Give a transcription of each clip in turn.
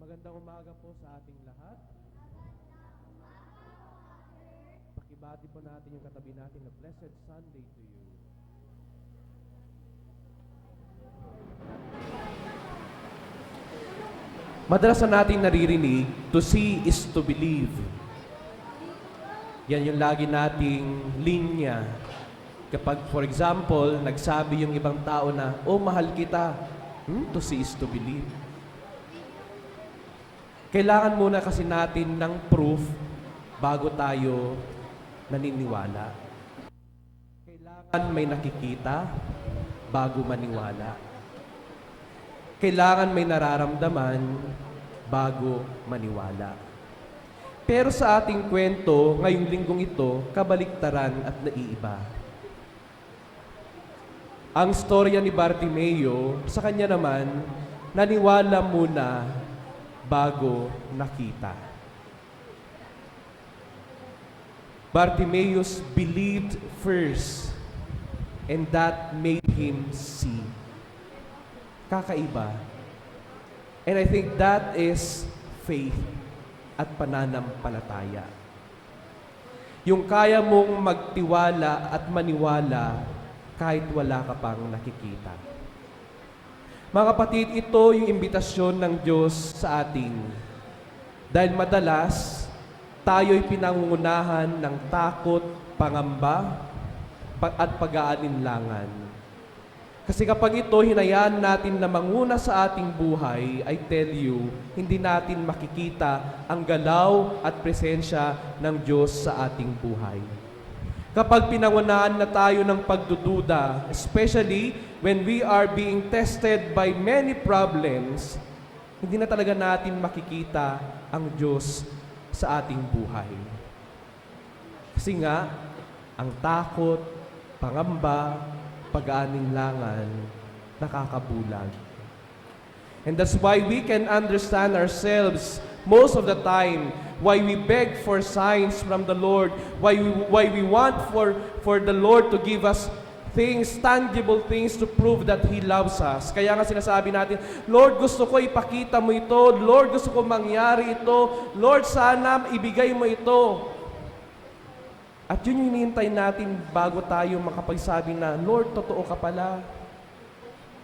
Magandang umaga po sa ating lahat. Pakibati po natin yung katabi natin na Blessed Sunday to you. Madalas na natin naririnig, to see is to believe. Yan yung lagi nating linya. Kapag, for example, nagsabi yung ibang tao na, oh, mahal kita. To see is to believe. Kailangan muna kasi natin ng proof bago tayo naniniwala. Kailangan may nakikita bago maniwala. Kailangan may nararamdaman bago maniwala. Pero sa ating kwento, ngayong linggong ito, kabaliktaran at naiiba. Ang storya ni Bartimeo, sa kanya naman, naniwala muna bago nakita. Bartimaeus believed first, and that made him see. Kakaiba. And I think that is faith at pananampalataya. Yung kaya mong magtiwala at maniwala kahit wala ka pang nakikita. Mga kapatid, ito yung imbitasyon ng Diyos sa atin. Dahil madalas, tayo'y pinangungunahan ng takot, pangamba, at pag-aalinlangan. Kasi kapag ito hinayaan natin na manguna sa ating buhay, I tell you, hindi natin makikita ang galaw at presensya ng Diyos sa ating buhay. Kapag pinangunahan na tayo ng pagdududa, especially when we are being tested by many problems, hindi na talaga natin makikita ang Diyos sa ating buhay. Kasi nga, ang takot, pangamba, pag-aalinlangan, nakakabulag. And that's why we can understand ourselves most of the time, why we beg for signs from the Lord, why we want for the Lord to give us things, tangible things to prove that He loves us. Kaya nga sinasabi natin, Lord, gusto ko ipakita mo ito. Lord, gusto ko mangyari ito. Lord, sana ibigay mo ito. At yun yung hinihintay natin bago tayo makapagsabi na, Lord, totoo ka pala.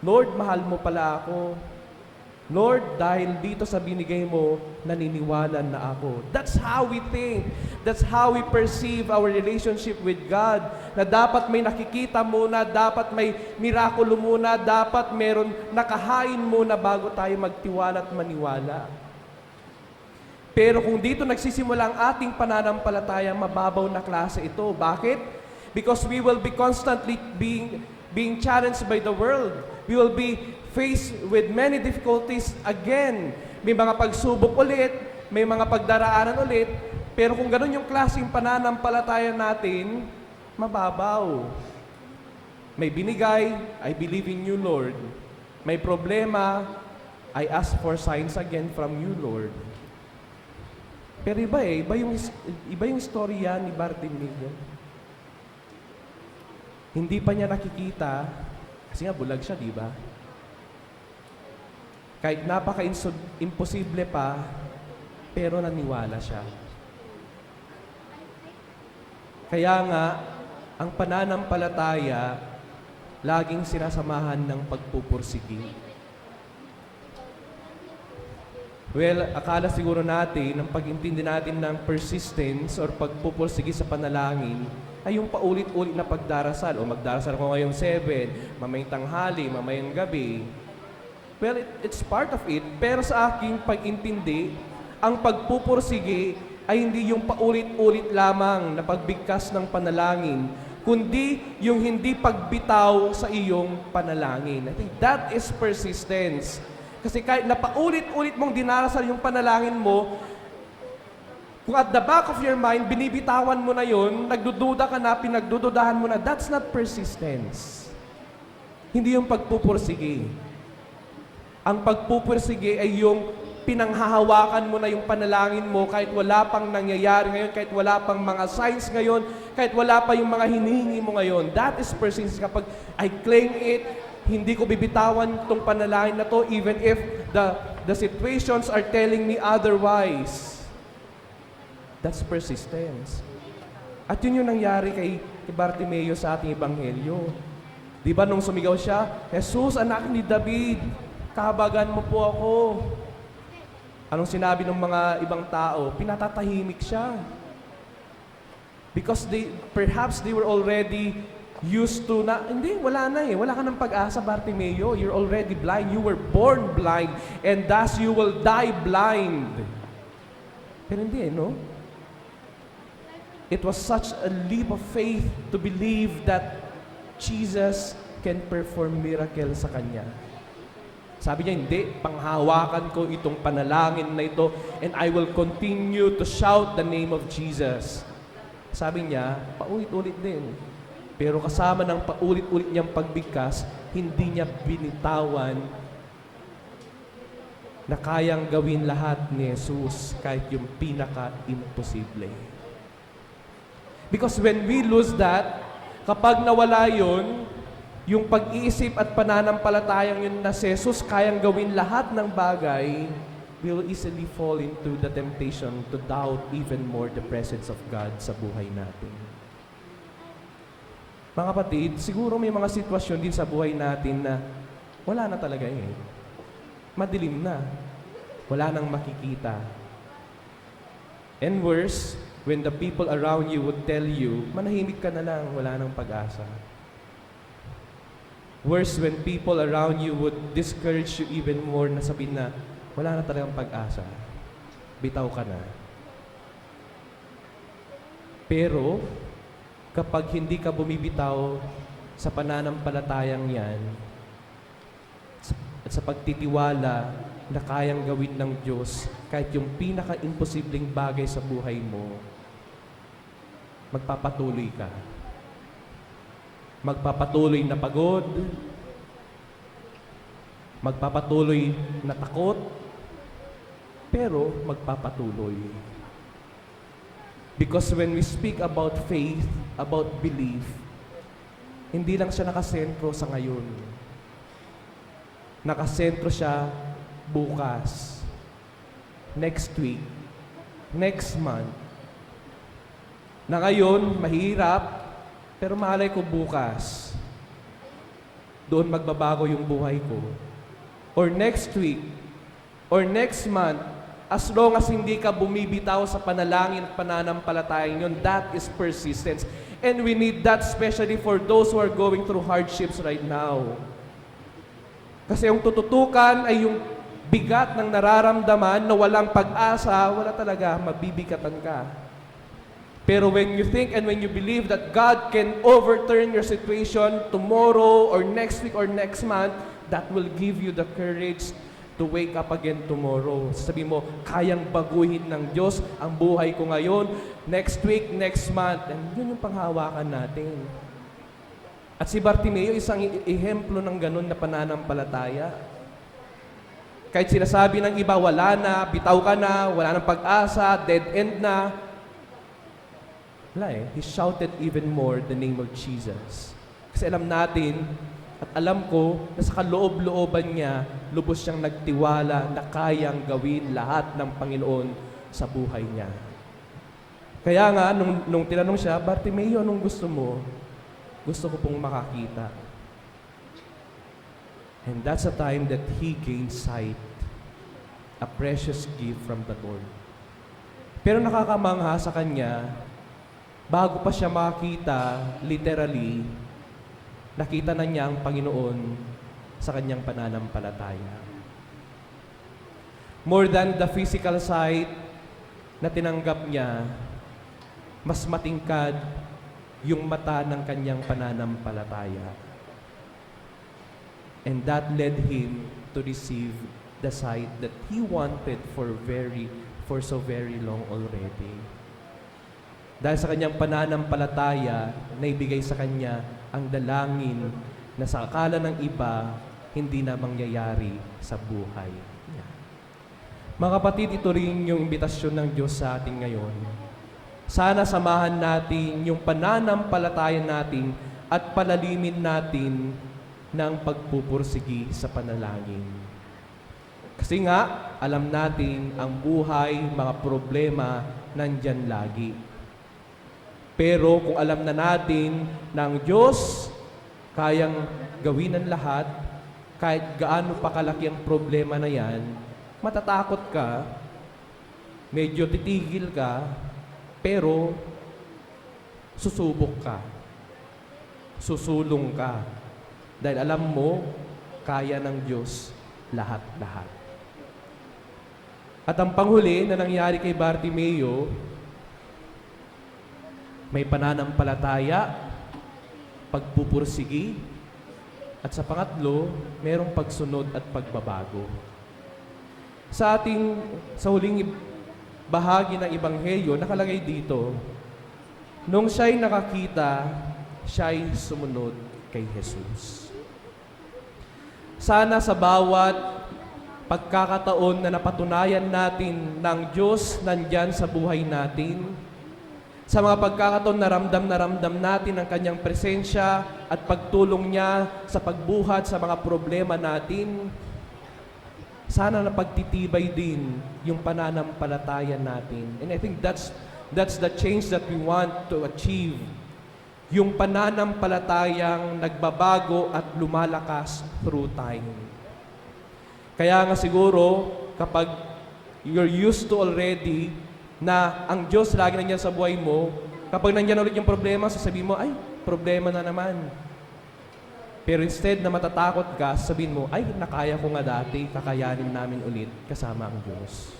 Lord, mahal mo pala ako. Lord, dahil dito sa binigay mo, naniniwala na ako. That's how we think. That's how we perceive our relationship with God. Na dapat may nakikita muna, dapat may mirakulo muna, dapat meron nakahain muna bago tayo magtiwala at maniwala. Pero kung dito nagsisimula ang ating pananampalataya, mababaw na klase ito. Bakit? Because we will be constantly being challenged by the world. We will be faced with many difficulties again. May mga pagsubok ulit, may mga pagdaraanan ulit, pero kung ganun yung klaseng pananampalataya natin, mababaw. May binigay, I believe in you, Lord. May problema, I ask for signs again from you, Lord. Pero iba yung istorya ni Bartimeo. Hindi pa niya nakikita, kasi nga bulag siya, di ba? Kahit napaka-imposible pa, pero naniwala siya. Kaya nga, ang pananampalataya, laging sinasamahan ng pagpupursigi. Well, akala siguro natin, ang pag-intindi natin ng persistence or pagpupursigi sa panalangin, ay yung paulit-ulit na pagdarasal. O magdarasal ko ngayong 7, mamayang tanghali, mamayang gabi. Well, it's part of it. Pero sa aking pag-intindi, ang pagpupursigi ay hindi yung paulit-ulit lamang na pagbigkas ng panalangin, kundi yung hindi pagbitaw sa iyong panalangin. I think that is persistence. Kasi kahit na paulit-ulit mong dinarasal yung panalangin mo, kung at the back of your mind, binibitawan mo na yun, nagdududa ka na, pinagdududahan mo na, that's not persistence. Hindi yung pagpupursige. Ang pagpupursige ay yung pinanghahawakan mo na yung panalangin mo kahit wala pang nangyayari ngayon, kahit wala pang mga signs ngayon, kahit wala pa yung mga hinihingi mo ngayon. That is persistence. Kapag I claim it, hindi ko bibitawan tong panalangin na to even if the situations are telling me otherwise. That's persistence. At yun yung nangyari kay Bartimeo sa ating ebanghelyo. Di ba nung sumigaw siya, Jesus, anak ni David, kahabagan mo po ako. Anong sinabi ng mga ibang tao? Pinatatahimik siya. Because perhaps they were already used to na, hindi, wala na eh. Wala ka ng pag-asa, Bartimeo. You're already blind. You were born blind. And thus you will die blind. Pero hindi, no? It was such a leap of faith to believe that Jesus can perform miracle sa kanya. Sabi niya, hindi, panghawakan ko itong panalangin na ito and I will continue to shout the name of Jesus. Sabi niya, paulit-ulit din. Pero kasama ng paulit-ulit niyang pagbigkas, hindi niya binitawan na kayang gawin lahat ni Jesus kahit yung pinaka-imposible. Because when we lose that, kapag nawala yun, yung pag-iisip at pananampalatayang yun na si Jesus kayang gawin lahat ng bagay, we will easily fall into the temptation to doubt even more the presence of God sa buhay natin. Mga kapatid, siguro may mga sitwasyon din sa buhay natin na wala na talaga eh. Madilim na. Wala nang makikita. And worse, when the people around you would tell you, manahimik ka na lang, wala nang pag-asa. Worse, when people around you would discourage you even more na sabihin na, wala na talagang pag-asa. Bitaw ka na. Pero, kapag hindi ka bumibitaw sa pananampalatayang yan, at sa pagtitiwala na kayang gawin ng Diyos, kahit yung pinaka-imposibleng bagay sa buhay mo, magpapatuloy ka. Magpapatuloy na pagod, magpapatuloy na takot, pero magpapatuloy. Because when we speak about faith, about belief, hindi lang siya nakasentro sa ngayon. Nakasentro siya bukas, next week, next month. Na ngayon, mahirap, pero malay ko bukas, doon magbabago yung buhay ko. Or next week, or next month, as long as hindi ka bumibitaw sa panalangin at pananampalatayang yun, that is persistence. And we need that especially for those who are going through hardships right now. Kasi yung tututukan ay yung bigat ng nararamdaman na walang pag-asa, wala talaga, mabibigatan ka. Pero when you think and when you believe that God can overturn your situation tomorrow or next week or next month, that will give you the courage to wake up again tomorrow. Sabi mo, kayang baguhin ng Diyos ang buhay ko ngayon, next week, next month. And yun yung panghawakan natin. At si Bartimeo, isang ehemplo ng ganun na pananampalataya. Kahit sinasabi ng iba, wala na, bitaw ka na, wala nang pag-asa, dead end na. Wala eh. He shouted even more the name of Jesus. Kasi alam natin, at alam ko, na sa kaloob-looban niya, lubos siyang nagtiwala na kayang gawin lahat ng Panginoon sa buhay niya. Kaya nga, nung tinanong siya, Bartimeo, anong gusto mo? Gusto ko pong makakita. And that's a time that he gained sight. A precious gift from the Lord. Pero nakakamangha sa kanya, bago pa siya makita, literally, nakita na niya ang Panginoon sa kanyang pananampalataya. More than the physical sight na tinanggap niya, mas matingkad yung mata ng kanyang pananampalataya. And that led him to receive the sight that he wanted for so very long already. Dahil sa kanyang pananampalataya, naibigay sa kanya ang dalangin na sa akala ng iba, hindi na mangyayari sa buhay niya. Mga kapatid, ito rin yung imbitasyon ng Diyos sa atin ngayon. Sana samahan natin yung pananampalataya natin at palalimin natin ng pagpupursigi sa panalangin. Kasi nga, alam natin ang buhay, mga problema, nandyan lagi. Pero kung alam na natin na ang Diyos kayang gawin ang lahat, kahit gaano pa kalaki ang problema na yan, matatakot ka, medyo titigil ka, pero susubok ka. Susulong ka. Dahil alam mo, kaya ng Diyos lahat-lahat. At ang panghuli na nangyari kay Bartimeo, may pananampalataya, pagpupursigi, at sa pangatlo, merong pagsunod at pagbabago. Sa huling bahagi ng Ebanghelyo, nakalagay dito, nung siya'y nakakita, siya'y sumunod kay Jesus. Sana sa bawat pagkakataon na napatunayan natin ng Diyos nandyan sa buhay natin, sa mga pagkakataon na ramdam natin ang Kanyang presensya at pagtulong niya sa pagbuhat sa mga problema natin, sana napagtitibay din yung pananampalataya natin. And I think that's the change that we want to achieve. Yung pananampalatayang nagbabago at lumalakas through time. Kaya nga siguro, kapag you're used to already na ang Diyos lagi nandiyan sa buhay mo, kapag nandiyan ulit yung problema, sasabihin mo, ay, problema na naman. Pero instead na matatakot ka, sabihin mo, ay, nakaya ko nga dati, kakayanin namin ulit kasama ang Diyos.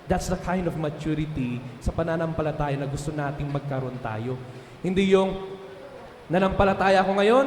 That's the kind of maturity sa pananampalataya na gusto nating magkaroon tayo. Hindi yung nanampalataya ako ngayon,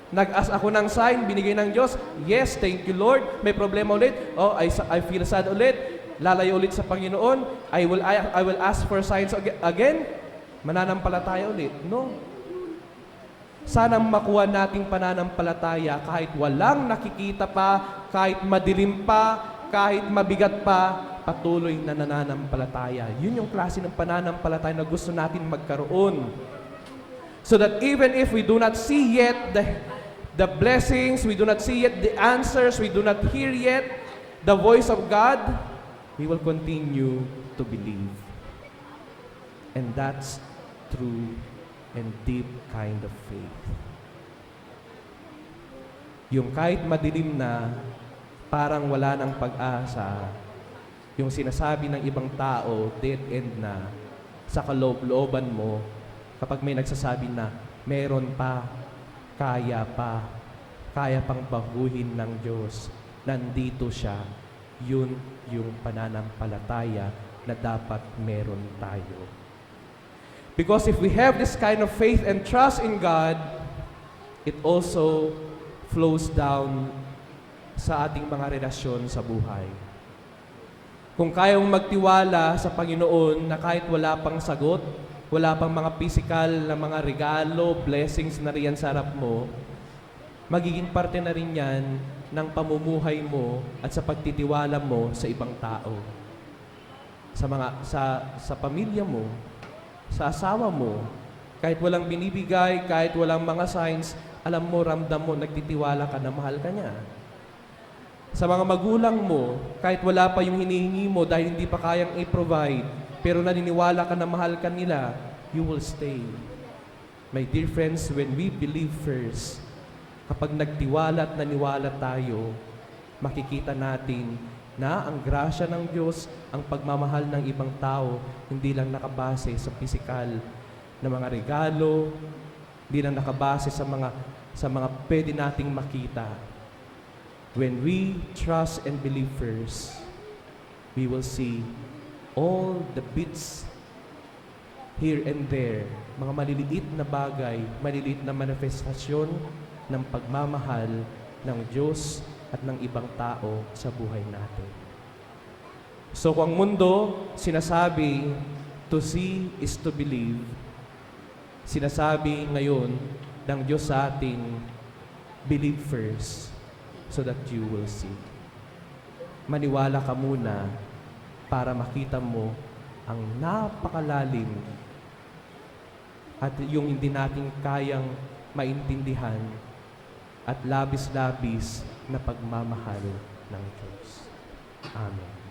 nag-ask ako ng sign, binigay ng Diyos, yes, thank you Lord, may problema ulit, oh, I feel sad ulit, lalayo ulit sa Panginoon, I will ask for signs again, mananampalataya ulit. No. Sana makuha nating pananampalataya kahit walang nakikita pa, kahit madilim pa, kahit mabigat pa, patuloy na nananampalataya. Yun yung klase ng pananampalataya na gusto natin magkaroon. So that even if we do not see yet the blessings, we do not see yet the answers, we do not hear yet the voice of God, we will continue to believe. And that's true and deep kind of faith. Yung kahit madilim na, parang wala ng pag-asa, yung sinasabi ng ibang tao, dead end na, sa kaloob-looban mo, kapag may nagsasabi na, meron pa, kaya pang baguhin ng Diyos, nandito siya, yun yung pananampalataya na dapat meron tayo. Because if we have this kind of faith and trust in God, it also flows down sa ating mga relasyon sa buhay. Kung kaya mong magtiwala sa Panginoon na kahit wala pang sagot, wala pang mga physical na mga regalo, blessings na riyan sa harap mo, magiging parte na rin yan ng pamumuhay mo at sa pagtitiwala mo sa ibang tao. Sa pamilya mo, sa asawa mo, kahit walang binibigay, kahit walang mga signs, alam mo, ramdam mo, nagtitiwala ka na mahal ka niya. Sa mga magulang mo, kahit wala pa yung hinihingi mo dahil hindi pa kayang i-provide, pero naniniwala ka na mahal ka nila, you will stay. My dear friends, when we believe first, kapag nagtiwala at naniwala tayo, makikita natin na ang grasya ng Diyos, ang pagmamahal ng ibang tao, hindi lang nakabase sa pisikal na mga regalo, hindi lang nakabase sa mga pwede nating makita. When we trust and believe first, we will see all the bits here and there, mga maliliit na bagay, maliliit na manifestasyon ng pagmamahal ng Diyos at ng ibang tao sa buhay natin. So kung ang mundo sinasabi, to see is to believe, sinasabi ngayon ng Diyos sa atin, believe first so that you will see. Maniwala ka muna para makita mo ang napakalalim at yung hindi natin kayang maintindihan at labis-labis na pagmamahal ng Diyos. Amen.